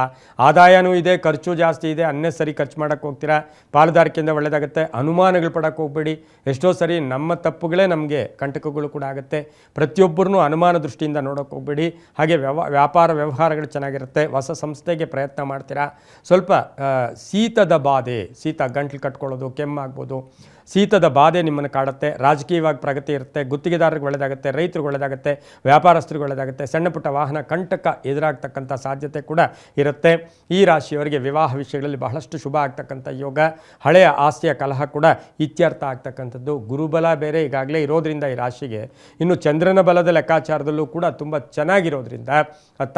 ಆದಾಯನೂ ಇದೆ, ಖರ್ಚು ಜಾಸ್ತಿ ಇದೆ. ಅನ್ನೆಸರಿ ಖರ್ಚು ಮಾಡೋಕ್ಕೆ ಹೋಗ್ತೀರಾ. ಪಾಲುದಾರಿಕೆಯಿಂದ ಒಳ್ಳೆಯದಾಗುತ್ತೆ. ಅನುಮಾನಗಳು ಪಡೋಕ್ಕೆ ಹೋಗ್ಬೇಡಿ. ಎಷ್ಟೋ ಸರಿ ನಮ್ಮ ತಪ್ಪುಗಳೇ ನಮಗೆ ಕಂಟಕಗಳು ಕೂಡ ಆಗುತ್ತೆ. ಪ್ರತಿಯೊಬ್ಬರನ್ನೂ ಅನುಮಾನ ದೃಷ್ಟಿಯಿಂದ ನೋಡೋಕ್ಕೆ ಹೋಗ್ಬೇಡಿ. ಹಾಗೆ ವ್ಯಾಪಾರ ವ್ಯವಹಾರಗಳು ಚೆನ್ನಾಗಿರುತ್ತೆ. ಹೊಸ ಸಂಸ್ಥೆಗೆ ಪ್ರಯತ್ನ ಮಾಡ್ತೀರಾ. ಸ್ವಲ್ಪ ಶೀತದ ಬಾಧೆ, ಗಂಟ್ಲು ಕಟ್ಕೊಳ್ಳೋದು, ಕೆಮ್ಮಾಗ್ಬೋದು, ಶೀತದ ಬಾಧೆ ನಿಮ್ಮನ್ನು ಕಾಡುತ್ತೆ. ರಾಜಕೀಯವಾಗಿ ಪ್ರಗತಿ ಇರುತ್ತೆ. ಗುತ್ತಿಗೆದಾರರಿಗೆ ಒಳ್ಳೆಯದಾಗುತ್ತೆ. ರೈತರಿಗೆ ಒಳ್ಳೆಯದಾಗುತ್ತೆ. ವ್ಯಾಪಾರಸ್ಥರಿಗೆ ಒಳ್ಳೆಯದಾಗುತ್ತೆ. ಸಣ್ಣ ಪುಟ್ಟ ವಾಹನ ಕಂಟಕ ಎದುರಾಗ್ತಕ್ಕಂಥ ಸಾಧ್ಯತೆ ಕೂಡ ಇರುತ್ತೆ. ಈ ರಾಶಿಯವರಿಗೆ ವಿವಾಹ ವಿಷಯಗಳಲ್ಲಿ ಬಹಳಷ್ಟು ಶುಭ ಆಗ್ತಕ್ಕಂಥ ಯೋಗ. ಹಳೆಯ ಆಸ್ತಿಯ ಕಲಹ ಕೂಡ ಇತ್ಯರ್ಥ ಆಗ್ತಕ್ಕಂಥದ್ದು. ಗುರುಬಲ ಬೇರೆ ಈಗಾಗಲೇ ಇರೋದ್ರಿಂದ ಈ ರಾಶಿಗೆ ಇನ್ನು ಚಂದ್ರನ ಬಲದ ಲೆಕ್ಕಾಚಾರದಲ್ಲೂ ಕೂಡ ತುಂಬ ಚೆನ್ನಾಗಿರೋದ್ರಿಂದ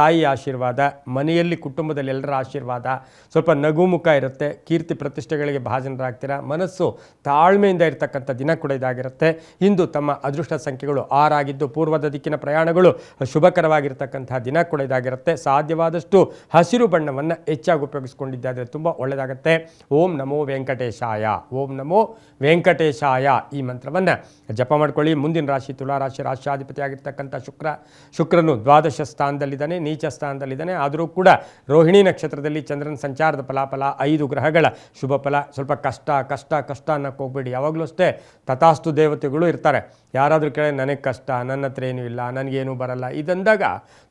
ತಾಯಿಯ ಆಶೀರ್ವಾದ, ಮನೆಯಲ್ಲಿ ಕುಟುಂಬದಲ್ಲಿ ಎಲ್ಲರ ಆಶೀರ್ವಾದ, ಸ್ವಲ್ಪ ನಗುಮುಖ ಇರುತ್ತೆ. ಕೀರ್ತಿ ಪ್ರತಿಷ್ಠೆಗಳಿಗೆ ಭಾಜನರಾಗ್ತೀರಾ. ಮನಸ್ಸು ತಾಳ್ಮೆಯಿಂದ ಇರತಕ್ಕಂಥ ದಿನ ಕೂಡ ಇದಾಗಿರುತ್ತೆ. ಇಂದು ತಮ್ಮ ಅದೃಷ್ಟ ಸಂಖ್ಯೆಗಳು 6 ಆಗಿದ್ದು ಪೂರ್ವದ ದಿಕ್ಕಿನ ಪ್ರಯಾಣಗಳು ಶುಭಕರವಾಗಿರ್ತಕ್ಕಂಥ ದಿನ ಕೂಡ ಇದಾಗಿರುತ್ತೆ. ಸಾಧ್ಯವಾದಷ್ಟು ಹಸಿರು ಬಣ್ಣವನ್ನು ಹೆಚ್ಚಾಗಿ ಉಪಯೋಗಿಸ್ಕೊಂಡಿದ್ದಾದರೆ ತುಂಬ ಒಳ್ಳೆಯದಾಗುತ್ತೆ. ಓಂ ನಮೋ ವೆಂಕಟೇಶಾಯ, ಓಂ ನಮೋ ವೆಂಕಟೇಶಾಯ ಈ ಮಂತ್ರವನ್ನು ಜಪ ಮಾಡ್ಕೊಳ್ಳಿ. ಮುಂದಿನ ರಾಶಿ ತುಲಾರಾಶಿ. ರಾಷ್ಟ್ರಾಧಿಪತಿಯಾಗಿರ್ತಕ್ಕಂಥ ಶುಕ್ರನು ದ್ವಾದಶ ಸ್ಥಾನದಲ್ಲಿದ್ದಾನೆ, ನೀಚ ಸ್ಥಾನದಲ್ಲಿದ್ದಾನೆ. ಆದರೂ ಕೂಡ ರೋಹಿಣಿ ನಕ್ಷತ್ರದಲ್ಲಿ ಚಂದ್ರನ ಸಂಚಾರದ ಫಲಾಫಲ. 5 ಗ್ರಹಗಳ ಶುಭ ಫಲ. ಸ್ವಲ್ಪ ಕಷ್ಟ ಅನ್ನಕ್ಕೆ ಹೋಗ್ಬೇಡಿ. ಯಾವಾಗಲೂ ಅಷ್ಟೇ ತಥಾಸ್ತು ದೇವತೆಗಳು ಇರ್ತಾರೆ. ಯಾರಾದರೂ ಕೇಳಿ ನನಗೆ ಕಷ್ಟ, ನನ್ನ ಹತ್ರ ಏನೂ ಇಲ್ಲ, ನನಗೇನು ಬರಲ್ಲ ಇದಂದಾಗ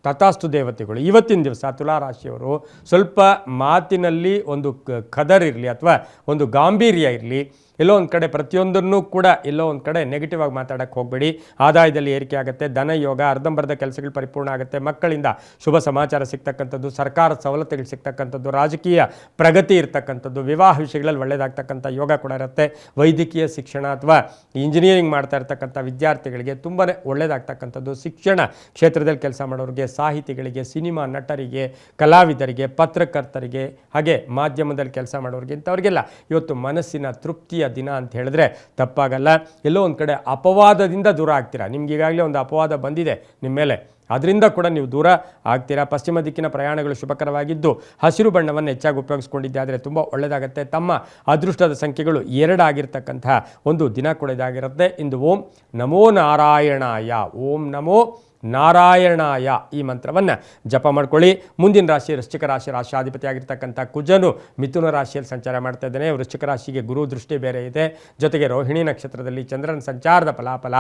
ತಥಾಸ್ತು ದೇವತೆಗಳು. ಇವತ್ತಿನ ದಿವಸ ತುಲಾರಾಶಿಯವರು ಸ್ವಲ್ಪ ಮಾತಿನಲ್ಲಿ ಒಂದು ಕದರ್ ಇರಲಿ ಅಥವಾ ಒಂದು ಗಾಂಭೀರ್ಯ ಇರಲಿ. ಎಲ್ಲೋ ಒಂದು ಕಡೆ ಪ್ರತಿಯೊಂದನ್ನು ಕೂಡ ಎಲ್ಲೋ ಒಂದು ಕಡೆ ನೆಗೆಟಿವ್ ಆಗಿ ಮಾತಾಡೋಕ್ಕೆ ಹೋಗಬೇಡಿ. ಆದಾಯದಲ್ಲಿ ಏರಿಕೆ ಆಗುತ್ತೆ, ಧನ ಯೋಗ, ಅರ್ಧಂಬರ್ಧ ಕೆಲಸಗಳು ಪರಿಪೂರ್ಣ ಆಗುತ್ತೆ, ಮಕ್ಕಳಿಂದ ಶುಭ ಸಮಾಚಾರ ಸಿಗ್ತಕ್ಕಂಥದ್ದು, ಸರ್ಕಾರದ ಸವಲತ್ತುಗಳು ಸಿಗ್ತಕ್ಕಂಥದ್ದು, ರಾಜಕೀಯ ಪ್ರಗತಿ ಇರ್ತಕ್ಕಂಥದ್ದು, ವಿವಾಹ ವಿಷಯಗಳಲ್ಲಿ ಒಳ್ಳೆಯದಾಗ್ತಕ್ಕಂಥ ಯೋಗ ಕೂಡ ಇರುತ್ತೆ. ವೈದ್ಯಕೀಯ ಶಿಕ್ಷಣ ಅಥವಾ ಇಂಜಿನಿಯರಿಂಗ್ ಮಾಡ್ತಾ ಇರ್ತಕ್ಕಂಥ ವಿದ್ಯಾರ್ಥಿಗಳಿಗೆ ತುಂಬಾ ಒಳ್ಳೆಯದಾಗ್ತಕ್ಕಂಥದ್ದು, ಶಿಕ್ಷಣ ಕ್ಷೇತ್ರದಲ್ಲಿ ಕೆಲಸ ಮಾಡೋರಿಗೆ, ಸಾಹಿತಿಗಳಿಗೆ, ಸಿನಿಮಾ ನಟರಿಗೆ, ಕಲಾವಿದರಿಗೆ, ಪತ್ರಕರ್ತರಿಗೆ, ಹಾಗೆ ಮಾಧ್ಯಮದಲ್ಲಿ ಕೆಲಸ ಮಾಡೋರಿಗೆ, ಇಂಥವ್ರಿಗೆಲ್ಲ ಇವತ್ತು ಮನಸ್ಸಿನ ತೃಪ್ತಿಯ ದಿನ ಅಂತ ಹೇಳಿದ್ರೆ ತಪ್ಪಾಗಲ್ಲ. ಎಲ್ಲೋ ಒಂದು ಕಡೆ ಅಪವಾದದಿಂದ ದೂರ ಆಗ್ತೀರಾ. ನಿಮ್ಗೆ ಈಗಾಗಲೇ ಒಂದು ಅಪವಾದ ಬಂದಿದೆ ನಿಮ್ಮ ಮೇಲೆ, ಅದರಿಂದ ಕೂಡ ನೀವು ದೂರ ಆಗ್ತೀರಾ. ಪಶ್ಚಿಮ ದಿಕ್ಕಿನ ಪ್ರಯಾಣಗಳು ಶುಭಕರವಾಗಿದ್ದು ಹಸಿರು ಬಣ್ಣವನ್ನು ಹೆಚ್ಚಾಗಿ ಉಪಯೋಗಿಸ್ಕೊಂಡಿದ್ದೆ ಆದರೆ ತುಂಬ ಒಳ್ಳೆಯದಾಗುತ್ತೆ. ತಮ್ಮ ಅದೃಷ್ಟದ ಸಂಖ್ಯೆಗಳು 2 ಆಗಿರ್ತಕ್ಕಂತಹ ಒಂದು ದಿನ ಕೂಡ ಇದಾಗಿರುತ್ತೆ. ಇಂದು ಓಂ ನಮೋ ನಾರಾಯಣಾಯ, ಓಂ ನಮೋ ನಾರಾಯಣಾಯ ಈ ಮಂತ್ರವನ್ನು ಜಪ ಮಾಡ್ಕೊಳ್ಳಿ. ಮುಂದಿನ ರಾಶಿ ವೃಶ್ಚಿಕ ರಾಶಿ. ರಾಶಿಯಾಧಿಪತಿ ಆಗಿರ್ತಕ್ಕಂಥ ಕುಜನು ಮಿಥುನ ರಾಶಿಯಲ್ಲಿ ಸಂಚಾರ ಮಾಡ್ತಾ ಇದ್ದಾನೆ. ವೃಶ್ಚಿಕ ರಾಶಿಗೆ ಗುರು ದೃಷ್ಟಿ ಬೇರೆ ಇದೆ. ಜೊತೆಗೆ ರೋಹಿಣಿ ನಕ್ಷತ್ರದಲ್ಲಿ ಚಂದ್ರನ ಸಂಚಾರದ ಫಲಾಫಲ,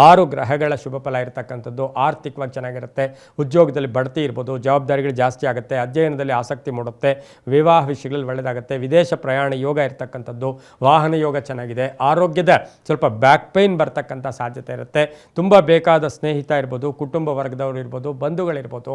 6 ಗ್ರಹಗಳ ಶುಭ ಫಲ ಇರತಕ್ಕಂಥದ್ದು. ಆರ್ಥಿಕವಾಗಿ ಚೆನ್ನಾಗಿರುತ್ತೆ. ಉದ್ಯೋಗದಲ್ಲಿ ಬಡ್ತಿ ಇರ್ಬೋದು, ಜವಾಬ್ದಾರಿಗಳು ಜಾಸ್ತಿ ಆಗುತ್ತೆ, ಅಧ್ಯಯನದಲ್ಲಿ ಆಸಕ್ತಿ ಮೂಡುತ್ತೆ, ವಿವಾಹ ವಿಷಯಗಳಲ್ಲಿ ಒಳ್ಳೆಯದಾಗುತ್ತೆ, ವಿದೇಶ ಪ್ರಯಾಣ ಯೋಗ ಇರತಕ್ಕಂಥದ್ದು, ವಾಹನ ಯೋಗ ಚೆನ್ನಾಗಿದೆ. ಆರೋಗ್ಯದ ಸ್ವಲ್ಪ ಬ್ಯಾಕ್ ಪೈನ್ ಬರ್ತಕ್ಕಂಥ ಸಾಧ್ಯತೆ ಇರುತ್ತೆ. ತುಂಬ ಬೇಕಾದ ಸ್ನೇಹಿತ ಇರ್ಬೋದು, ಕುಟುಂಬ ವರ್ಗದವರು ಇರ್ಬೋದು, ಬಂಧುಗಳಿರ್ಬೋದು,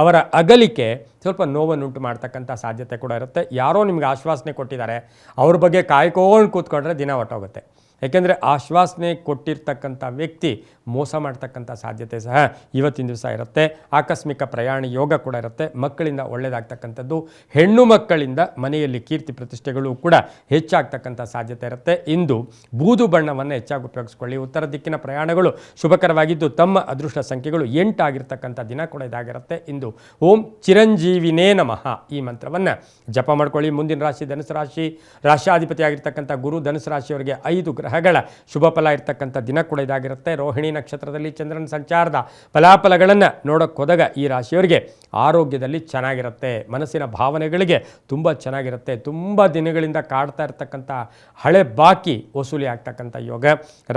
ಅವರ ಅಗಲಿಕೆ ಸ್ವಲ್ಪ ನೋವನ್ನುಂಟು ಮಾಡ್ತಕ್ಕಂಥ ಸಾಧ್ಯತೆ ಕೂಡ ಇರುತ್ತೆ. ಯಾರೋ ನಿಮ್ಗೆ ಆಶ್ವಾಸನೆ ಕೊಟ್ಟಿದ್ದಾರೆ, ಅವ್ರ ಬಗ್ಗೆ ಕಾಯ್ಕೊಂಡು ಕೂತ್ಕೊಂಡ್ರೆ ದಿನ ಹೊಟ್ಟೋಗುತ್ತೆ. ಯಾಕೆಂದರೆ ಆಶ್ವಾಸನೆ ಕೊಟ್ಟಿರ್ತಕ್ಕಂಥ ವ್ಯಕ್ತಿ ಮೋಸ ಮಾಡ್ತಕ್ಕಂಥ ಸಾಧ್ಯತೆ ಸಹ ಇವತ್ತಿನ ದಿವಸ ಇರುತ್ತೆ. ಆಕಸ್ಮಿಕ ಪ್ರಯಾಣ ಯೋಗ ಕೂಡ ಇರುತ್ತೆ. ಮಕ್ಕಳಿಂದ ಒಳ್ಳೆಯದಾಗ್ತಕ್ಕಂಥದ್ದು, ಹೆಣ್ಣು ಮಕ್ಕಳಿಂದ ಮನೆಯಲ್ಲಿ ಕೀರ್ತಿ ಪ್ರತಿಷ್ಠೆಗಳು ಕೂಡ ಹೆಚ್ಚಾಗ್ತಕ್ಕಂಥ ಸಾಧ್ಯತೆ ಇರುತ್ತೆ. ಇಂದು ಬೂದು ಬಣ್ಣವನ್ನು ಹೆಚ್ಚಾಗಿ ಉಪಯೋಗಿಸ್ಕೊಳ್ಳಿ. ಉತ್ತರ ದಿಕ್ಕಿನ ಪ್ರಯಾಣಗಳು ಶುಭಕರವಾಗಿದ್ದು ತಮ್ಮ ಅದೃಷ್ಟ ಸಂಖ್ಯೆಗಳು 8 ಆಗಿರ್ತಕ್ಕಂಥ ದಿನ ಕೂಡ ಇದಾಗಿರುತ್ತೆ. ಇಂದು ಓಂ ಚಿರಂಜೀವಿನೇ ನಮಃ ಈ ಮಂತ್ರವನ್ನು ಜಪ ಮಾಡ್ಕೊಳ್ಳಿ. ಮುಂದಿನ ರಾಶಿ ಧನುಸು ರಾಶಿ. ರಾಶಿಯಾಧಿಪತಿ ಆಗಿರ್ತಕ್ಕಂಥ ಗುರು ಧನುಸು ರಾಶಿಯವರಿಗೆ 5 ಗ್ರಹಗಳ ಶುಭ ಫಲ ಇರ್ತಕ್ಕಂಥ ದಿನ ಕೂಡ ಇದಾಗಿರುತ್ತೆ. ರೋಹಿಣಿ ನಕ್ಷತ್ರದಲ್ಲಿ ಚಂದ್ರನ ಸಂಚಾರದ ಫಲಾಫಲಗಳನ್ನು ನೋಡೋಕ್ಕೆ ಹೋದಾಗ ಈ ರಾಶಿಯವರಿಗೆ ಆರೋಗ್ಯದಲ್ಲಿ ಚೆನ್ನಾಗಿರುತ್ತೆ. ಮನಸ್ಸಿನ ಭಾವನೆಗಳಿಗೆ ತುಂಬ ಚೆನ್ನಾಗಿರುತ್ತೆ. ತುಂಬ ದಿನಗಳಿಂದ ಕಾಡ್ತಾ ಇರ್ತಕ್ಕಂಥ ಹಳೆ ಬಾಕಿ ವಸೂಲಿ ಆಗ್ತಕ್ಕಂಥ ಯೋಗ,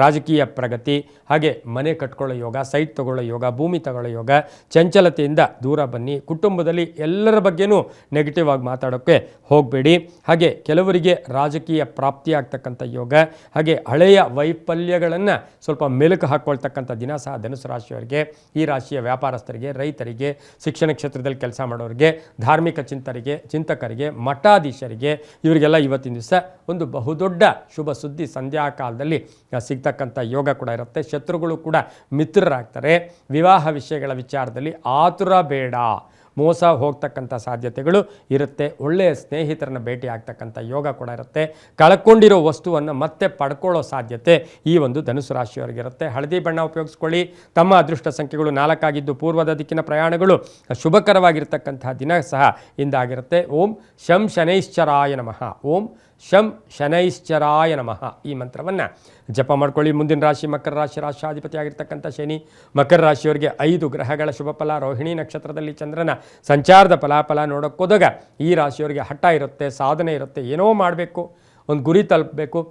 ರಾಜಕೀಯ ಪ್ರಗತಿ, ಹಾಗೆ ಮನೆ ಕಟ್ಕೊಳ್ಳೋ ಯೋಗ, ಸೈಟ್ ತಗೊಳ್ಳೋ ಯೋಗ, ಭೂಮಿ ತಗೊಳ್ಳೋ ಯೋಗ. ಚಂಚಲತೆಯಿಂದ ದೂರ ಬನ್ನಿ. ಕುಟುಂಬದಲ್ಲಿ ಎಲ್ಲರ ಬಗ್ಗೆನೂ ನೆಗೆಟಿವ್ ಆಗಿ ಮಾತಾಡೋಕ್ಕೆ ಹೋಗಬೇಡಿ. ಹಾಗೆ ಕೆಲವರಿಗೆ ರಾಜಕೀಯ ಪ್ರಾಪ್ತಿ ಆಗ್ತಕ್ಕಂಥ ಯೋಗ, ಹಾಗೆ ಹಳೆಯ ವೈಫಲ್ಯಗಳನ್ನು ಸ್ವಲ್ಪ ಮೆಲುಕು ಹಾಕ್ಕೊಳ್ತಕ್ಕಂಥ ದಿನ ಸಹ ಧನುಸು ರಾಶಿಯವರಿಗೆ. ಈ ರಾಶಿಯ ವ್ಯಾಪಾರಸ್ಥರಿಗೆ, ರೈತರಿಗೆ, ಶಿಕ್ಷಣ ಕ್ಷೇತ್ರದಲ್ಲಿ ಕೆಲಸ ಮಾಡೋರಿಗೆ, ಧಾರ್ಮಿಕ ಚಿಂತಕರಿಗೆ, ಮಠಾಧೀಶರಿಗೆ, ಇವರಿಗೆಲ್ಲ ಇವತ್ತಿನ ದಿವಸ ಒಂದು ಬಹುದೊಡ್ಡ ಶುಭ ಸುದ್ದಿ ಸಂಧ್ಯಾ ಕಾಲದಲ್ಲಿ ಸಿಗ್ತಕ್ಕಂಥ ಯೋಗ ಕೂಡ ಇರುತ್ತೆ. ಶತ್ರುಗಳು ಕೂಡ ಮಿತ್ರರಾಗ್ತಾರೆ. ವಿವಾಹ ವಿಷಯಗಳ ವಿಚಾರದಲ್ಲಿ ಆತುರ ಬೇಡ, ಮೋಸ ಹೋಗ್ತಕ್ಕಂಥ ಸಾಧ್ಯತೆಗಳು ಇರುತ್ತೆ. ಒಳ್ಳೆಯ ಸ್ನೇಹಿತರನ್ನ ಭೇಟಿ ಆಗ್ತಕ್ಕಂಥ ಯೋಗ ಕೂಡ ಇರುತ್ತೆ. ಕಳ್ಕೊಂಡಿರೋ ವಸ್ತುವನ್ನು ಮತ್ತೆ ಪಡ್ಕೊಳ್ಳೋ ಸಾಧ್ಯತೆ ಈ ಒಂದು ಧನುಸು ರಾಶಿಯವರಿಗಿರುತ್ತೆ. ಹಳದಿ ಬಣ್ಣ ಉಪಯೋಗಿಸ್ಕೊಳ್ಳಿ. ತಮ್ಮ ಅದೃಷ್ಟ ಸಂಖ್ಯೆಗಳು 4 ಆಗಿದ್ದು ಪೂರ್ವದ ದಿಕ್ಕಿನ ಪ್ರಯಾಣಗಳು ಶುಭಕರವಾಗಿರ್ತಕ್ಕಂತಹ ದಿನ ಸಹ ಇಂದಾಗಿರುತ್ತೆ. ಓಂ ಶಂ ಶನೈಶ್ಚರಾಯ ನಮಃ, ಓಂ ಶಂ ಶನೈಶ್ಚರಾಯ ನಮಃ ಈ ಮಂತ್ರವನ್ನು ಜಪ ಮಾಡ್ಕೊಳ್ಳಿ. ಮುಂದಿನ ರಾಶಿ ಮಕರ ರಾಶಿ. ರಾಶಿಯಾಧಿಪತಿ ಆಗಿರ್ತಕ್ಕಂಥ ಶನಿ. ಮಕರ ರಾಶಿಯವರಿಗೆ 5 ಗ್ರಹಗಳ ಶುಭ ಫಲ. ರೋಹಿಣಿ ನಕ್ಷತ್ರದಲ್ಲಿ ಚಂದ್ರನ ಸಂಚಾರದ ಫಲಾಫಲ ನೋಡೋಕ್ಕೋದಾಗ ಈ ರಾಶಿಯವರಿಗೆ ಹಠ ಇರುತ್ತೆ, ಸಾಧನೆ ಇರುತ್ತೆ. ಏನೋ ಮಾಡಬೇಕು, ಒಂದು ಗುರಿ ತಲುಪಬೇಕು.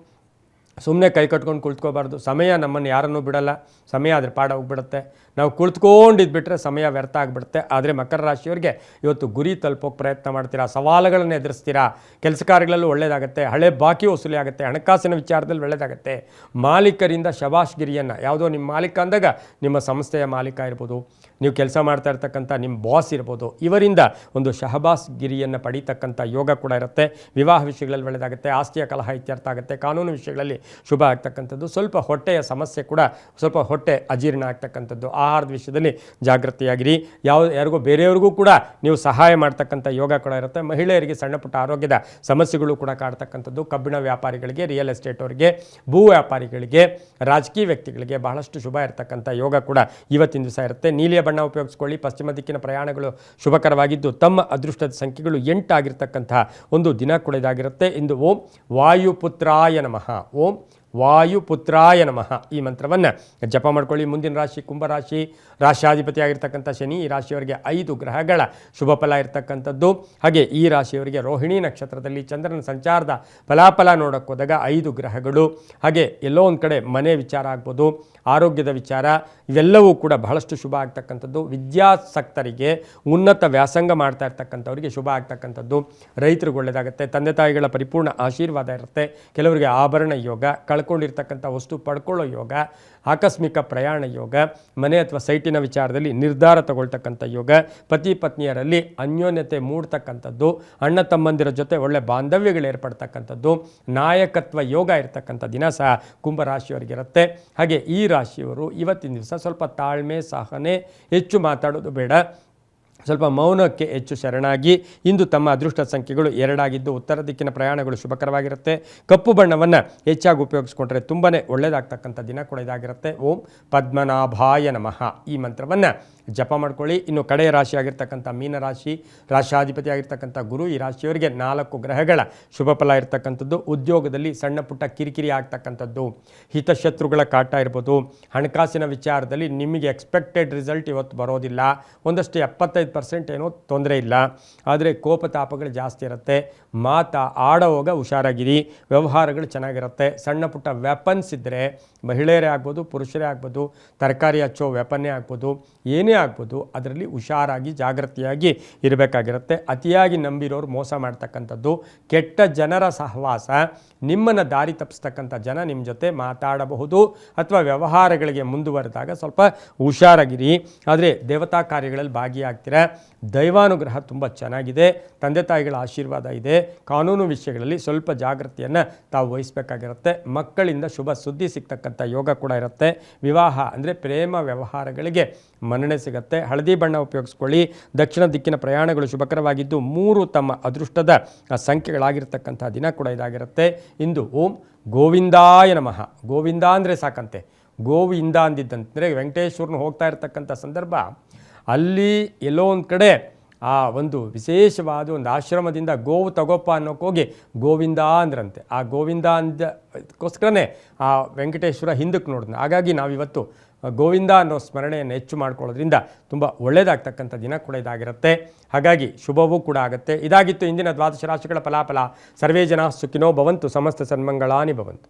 ಸುಮ್ಮನೆ ಕೈ ಕಟ್ಕೊಂಡು ಕುಳಿತುಕೋಬಾರ್ದು. ಸಮಯ ನಮ್ಮನ್ನು ಯಾರನ್ನೂ ಬಿಡಲ್ಲ. ಸಮಯ ಅದ್ರ ಪಾಡ ಹೋಗ್ಬಿಡುತ್ತೆ. ನಾವು ಕುಳಿತುಕೊಂಡಿದ್ಬಿಟ್ರೆ ಸಮಯ ವ್ಯರ್ಥ ಆಗಿಬಿಡುತ್ತೆ. ಆದರೆ ಮಕರ ರಾಶಿಯವರಿಗೆ ಇವತ್ತು ಗುರಿ ತಲುಪೋಕೆ ಪ್ರಯತ್ನ ಮಾಡ್ತೀರಾ, ಸವಾಲುಗಳನ್ನು ಎದುರಿಸ್ತೀರಾ, ಕೆಲಸ ಕಾರ್ಯಗಳಲ್ಲೂ ಒಳ್ಳೆಯದಾಗುತ್ತೆ, ಹಳೆ ಬಾಕಿ ವಸೂಲಿ ಆಗುತ್ತೆ, ಹಣಕಾಸಿನ ವಿಚಾರದಲ್ಲಿ ಒಳ್ಳೆಯದಾಗುತ್ತೆ. ಮಾಲೀಕರಿಂದ ಶಬಾಷ್ಗಿರಿಯನ್ನು, ಯಾವುದೋ ನಿಮ್ಮ ಮಾಲೀಕ ಅಂದಾಗ ನಿಮ್ಮ ಸಂಸ್ಥೆಯ ಮಾಲೀಕ ಇರ್ಬೋದು, ನೀವು ಕೆಲಸ ಮಾಡ್ತಾ ಇರ್ತಕ್ಕಂಥ ನಿಮ್ಮ ಬಾಸ್ ಇರ್ಬೋದು, ಇವರಿಂದ ಒಂದು ಶಹಬಾಸ್ಗಿರಿಯನ್ನು ಪಡೀತಕ್ಕಂಥ ಯೋಗ ಕೂಡ ಇರುತ್ತೆ. ವಿವಾಹ ವಿಷಯಗಳಲ್ಲಿ ಒಳ್ಳೆಯದಾಗುತ್ತೆ. ಆಸ್ತಿಯ ಕಲಹ ಇತ್ಯರ್ಥ ಆಗುತ್ತೆ. ಕಾನೂನು ವಿಷಯಗಳಲ್ಲಿ ಶುಭ ಆಗ್ತಕ್ಕಂಥದ್ದು. ಸ್ವಲ್ಪ ಹೊಟ್ಟೆಯ ಸಮಸ್ಯೆ ಕೂಡ, ಸ್ವಲ್ಪ ಹೊಟ್ಟೆ ಅಜೀರ್ಣ ಆಗ್ತಕ್ಕಂಥದ್ದು. ಆಹಾರದ ವಿಷಯದಲ್ಲಿ ಜಾಗೃತಿಯಾಗಿರಿ. ಯಾರಿಗೂ ಬೇರೆಯವ್ರಿಗೂ ಕೂಡ ನೀವು ಸಹಾಯ ಮಾಡ್ತಕ್ಕಂಥ ಯೋಗ ಕೂಡ ಇರುತ್ತೆ. ಮಹಿಳೆಯರಿಗೆ ಸಣ್ಣ ಪುಟ್ಟ ಆರೋಗ್ಯದ ಸಮಸ್ಯೆಗಳು ಕೂಡ ಕಾಡ್ತಕ್ಕಂಥದ್ದು. ಕಬ್ಬಿಣ ವ್ಯಾಪಾರಿಗಳಿಗೆ, ರಿಯಲ್ ಎಸ್ಟೇಟ್ ಅವರಿಗೆ, ಭೂ ವ್ಯಾಪಾರಿಗಳಿಗೆ, ರಾಜಕೀಯ ವ್ಯಕ್ತಿಗಳಿಗೆ ಬಹಳಷ್ಟು ಶುಭ ಇರತಕ್ಕಂಥ ಯೋಗ ಕೂಡ ಇವತ್ತಿನ ದಿವಸ ಇರುತ್ತೆ. ನೀಲಿಯ ಬಣ್ಣ ಉಪಯೋಗಿಸ್ಕೊಳ್ಳಿ. ಪಶ್ಚಿಮ ದಿಕ್ಕಿನ ಪ್ರಯಾಣಗಳು ಶುಭಕರವಾಗಿದ್ದು ತಮ್ಮ ಅದೃಷ್ಟದ ಸಂಖ್ಯೆಗಳು 8 ಆಗಿರ್ತಕ್ಕಂತಹ ಒಂದು ದಿನ ಕೂಡ ಇದಾಗಿರುತ್ತೆ. ಇಂದು ಓಂ ವಾಯುಪುತ್ರಾಯ ನಮಃ, ಓಂ ವಾಯುಪುತ್ರಾಯ ನಮಃ ಈ ಮಂತ್ರವನ್ನು ಜಪ ಮಾಡ್ಕೊಳ್ಳಿ. ಮುಂದಿನ ರಾಶಿ ಕುಂಭರಾಶಿ, ರಾಶ್ಯಾಧಿಪತಿಯಾಗಿರ್ತಕ್ಕಂಥ ಶನಿ. ಈ ರಾಶಿಯವರಿಗೆ 5 ಗ್ರಹಗಳ ಶುಭ ಫಲ ಇರತಕ್ಕಂಥದ್ದು. ಹಾಗೆ ಈ ರಾಶಿಯವರಿಗೆ ರೋಹಿಣಿ ನಕ್ಷತ್ರದಲ್ಲಿ ಚಂದ್ರನ ಸಂಚಾರದ ಫಲಾಫಲ ನೋಡೋಕ್ಕೆ ಹೋದಾಗ 5 ಗ್ರಹಗಳು. ಹಾಗೆ ಎಲ್ಲೋ ಒಂದು ಕಡೆ ಮನೆ ವಿಚಾರ ಆಗ್ಬೋದು, ಆರೋಗ್ಯದ ವಿಚಾರ, ಇವೆಲ್ಲವೂ ಕೂಡ ಬಹಳಷ್ಟು ಶುಭ ಆಗ್ತಕ್ಕಂಥದ್ದು. ವಿದ್ಯಾಸಕ್ತರಿಗೆ, ಉನ್ನತ ವ್ಯಾಸಂಗ ಮಾಡ್ತಾ ಇರ್ತಕ್ಕಂಥವ್ರಿಗೆ ಶುಭ ಆಗ್ತಕ್ಕಂಥದ್ದು. ರೈತರಿಗೆ ಒಳ್ಳೆಯದಾಗುತ್ತೆ. ತಂದೆ ತಾಯಿಗಳ ಪರಿಪೂರ್ಣ ಆಶೀರ್ವಾದ ಇರುತ್ತೆ. ಕೆಲವರಿಗೆ ಆಭರಣ ಯೋಗ, ಕಳ್ಕೊಂಡಿರ್ತಕ್ಕಂಥ ವಸ್ತು ಪಡ್ಕೊಳ್ಳೋ ಯೋಗ, ಆಕಸ್ಮಿಕ ಪ್ರಯಾಣ ಯೋಗ, ಮನೆ ಅಥವಾ ಸೈಟಿನ ವಿಚಾರದಲ್ಲಿ ನಿರ್ಧಾರ ತಗೊಳ್ತಕ್ಕಂಥ ಯೋಗ, ಪತಿ ಪತ್ನಿಯರಲ್ಲಿ ಅನ್ಯೋನ್ಯತೆ ಮೂಡ್ತಕ್ಕಂಥದ್ದು, ಅಣ್ಣ ತಮ್ಮಂದಿರ ಜೊತೆ ಒಳ್ಳೆ ಬಾಂಧವ್ಯಗಳು ಏರ್ಪಡ್ತಕ್ಕಂಥದ್ದು, ನಾಯಕತ್ವ ಯೋಗ ಇರತಕ್ಕಂಥ ದಿನ ಸಹ ಕುಂಭರಾಶಿಯವರಿಗಿರುತ್ತೆ. ಹಾಗೆ ಈ ರಾಶಿಯವರು ಇವತ್ತಿನ ದಿವಸ ಸ್ವಲ್ಪ ತಾಳ್ಮೆ, ಸಹನೆ, ಹೆಚ್ಚು ಮಾತಾಡೋದು ಬೇಡ, ಸ್ವಲ್ಪ ಮೌನಕ್ಕೆ ಹೆಚ್ಚು ಶರಣಾಗಿ. ಇಂದು ತಮ್ಮ ಅದೃಷ್ಟ ಸಂಖ್ಯೆಗಳು 2 ಆಗಿದ್ದು ಉತ್ತರ ದಿಕ್ಕಿನ ಪ್ರಯಾಣಗಳು ಶುಭಕರವಾಗಿರುತ್ತೆ. ಕಪ್ಪು ಬಣ್ಣವನ್ನು ಹೆಚ್ಚಾಗಿ ಉಪಯೋಗಿಸ್ಕೊಂಡ್ರೆ ತುಂಬಾ ಒಳ್ಳೆಯದಾಗ್ತಕ್ಕಂಥ ದಿನ ಕೂಡ ಇದಾಗಿರುತ್ತೆ. ಓಂ ಪದ್ಮನಾಭಾಯ ನಮಃ ಈ ಮಂತ್ರವನ್ನು ಜಪ ಮಾಡ್ಕೊಳ್ಳಿ. ಇನ್ನು ಕಡೆಯ ರಾಶಿ ಆಗಿರ್ತಕ್ಕಂಥ ಮೀನರಾಶಿ, ರಾಶ್ಯಾಧಿಪತಿ ಆಗಿರ್ತಕ್ಕಂಥ ಗುರು. ಈ ರಾಶಿಯವರಿಗೆ 4 ಗ್ರಹಗಳ ಶುಭ ಫಲ ಇರ್ತಕ್ಕಂಥದ್ದು. ಉದ್ಯೋಗದಲ್ಲಿ ಸಣ್ಣ ಪುಟ್ಟ ಕಿರಿಕಿರಿ ಆಗ್ತಕ್ಕಂಥದ್ದು, ಹಿತಶತ್ರುಗಳ ಕಾಟ ಇರ್ಬೋದು. ಹಣಕಾಸಿನ ವಿಚಾರದಲ್ಲಿ ನಿಮಗೆ ಎಕ್ಸ್ಪೆಕ್ಟೆಡ್ ರಿಸಲ್ಟ್ ಇವತ್ತು ಬರೋದಿಲ್ಲ. ಒಂದಷ್ಟು 75% ಏನೋ ತೊಂದರೆ ಇಲ್ಲ, ಆದರೆ ಕೋಪತಾಪಗಳು ಜಾಸ್ತಿ ಇರುತ್ತೆ. ಆಡೋವಾಗ ಹುಷಾರಾಗಿರಿ. ವ್ಯವಹಾರಗಳು ಚೆನ್ನಾಗಿರುತ್ತೆ. ಸಣ್ಣ ಪುಟ್ಟ ವೆಪನ್ಸ್ ಇದ್ದರೆ, ಮಹಿಳೆಯರೇ ಆಗ್ಬೋದು, ಪುರುಷರೇ ಆಗ್ಬೋದು, ತರಕಾರಿ ಹಚ್ಚೋ ವೆಪನ್ನೇ ಆಗ್ಬೋದು, ಏನೇ ಆಗ್ಬೋದು, ಅದರಲ್ಲಿ ಹುಷಾರಾಗಿ ಜಾಗೃತಿಯಾಗಿ ಇರಬೇಕಾಗಿರುತ್ತೆ. ಅತಿಯಾಗಿ ನಂಬಿರೋರು ಮೋಸ ಮಾಡ್ತಕ್ಕಂಥದ್ದು, ಕೆಟ್ಟ ಜನರ ಸಹವಾಸ, ನಿಮ್ಮನ್ನು ದಾರಿ ತಪ್ಪಿಸ್ತಕ್ಕಂಥ ಜನ ನಿಮ್ಮ ಜೊತೆ ಮಾತಾಡಬಹುದು ಅಥವಾ ವ್ಯವಹಾರಗಳಿಗೆ ಮುಂದುವರೆದಾಗ ಸ್ವಲ್ಪ ಹುಷಾರಾಗಿರಿ. ಆದರೆ ದೇವತಾ ಕಾರ್ಯಗಳಲ್ಲಿ ಭಾಗಿಯಾಗ್ತೀರ. ದೈವಾನುಗ್ರಹ ತುಂಬ ಚೆನ್ನಾಗಿದೆ. ತಂದೆ ತಾಯಿಗಳ ಆಶೀರ್ವಾದ ಇದೆ. ಕಾನೂನು ವಿಷಯಗಳಲ್ಲಿ ಸ್ವಲ್ಪ ಜಾಗೃತಿಯನ್ನು ತಾವು ವಹಿಸಬೇಕಾಗಿರುತ್ತೆ. ಮಕ್ಕಳಿಂದ ಶುಭ ಸುದ್ದಿ ಸಿಗ್ತಕ್ಕಂಥ ಯೋಗ ಕೂಡ ಇರುತ್ತೆ. ವಿವಾಹ ಅಂದರೆ ಪ್ರೇಮ ವ್ಯವಹಾರಗಳಿಗೆ ಮನ್ನಣೆ ಸಿಗುತ್ತೆ. ಹಳದಿ ಬಣ್ಣ ಉಪಯೋಗಿಸ್ಕೊಳ್ಳಿ. ದಕ್ಷಿಣ ದಿಕ್ಕಿನ ಪ್ರಯಾಣಗಳು ಶುಭಕರವಾಗಿದ್ದು 3 ತಮ್ಮ ಅದೃಷ್ಟದ ಸಂಖ್ಯೆಗಳಾಗಿರ್ತಕ್ಕಂಥ ದಿನ ಕೂಡ ಇದಾಗಿರುತ್ತೆ. ಇಂದು ಓಂ ಗೋವಿಂದಾಯ ನಮಃ. ಗೋವಿಂದ ಅಂದರೆ ಸಾಕಂತೆ, ಗೋವಿಂದ ಅಂದಿದ್ದಂದರೆ ವೆಂಕಟೇಶ್ವರನ ಹೋಗ್ತಾ ಇರತಕ್ಕಂಥ ಸಂದರ್ಭ ಅಲ್ಲಿ ಎಲ್ಲೋ ಒಂದು ಕಡೆ ಆ ಒಂದು ವಿಶೇಷವಾದ ಒಂದು ಆಶ್ರಮದಿಂದ ಗೋವು ತಗೋಪ್ಪ ಅನ್ನೋಕ್ಕೋಗಿ ಗೋವಿಂದ ಅಂದ್ರಂತೆ. ಆ ಗೋವಿಂದ ಅಂದಕ್ಕೋಸ್ಕರನೇ ಆ ವೆಂಕಟೇಶ್ವರ ಹಿಂದಕ್ಕೆ ನೋಡಿದ್ನ. ಹಾಗಾಗಿ ನಾವಿವತ್ತು ಗೋವಿಂದ ಅನ್ನೋ ಸ್ಮರಣೆಯನ್ನು ಹೆಚ್ಚು ಮಾಡ್ಕೊಳ್ಳೋದ್ರಿಂದ ತುಂಬ ಒಳ್ಳೆಯದಾಗ್ತಕ್ಕಂಥ ದಿನ ಕೂಡ ಇದಾಗಿರುತ್ತೆ. ಹಾಗಾಗಿ ಶುಭವೂ ಕೂಡ ಆಗುತ್ತೆ. ಇದಾಗಿತ್ತು ಇಂದಿನ 12 ರಾಶಿಗಳ ಫಲಾಫಲ. ಸರ್ವೇ ಜನ ಸುಖಿನೋ ಭವಂತು, ಸಮಸ್ತ ಸನ್ಮಂಗಳಾನಿ ಭವಂತು.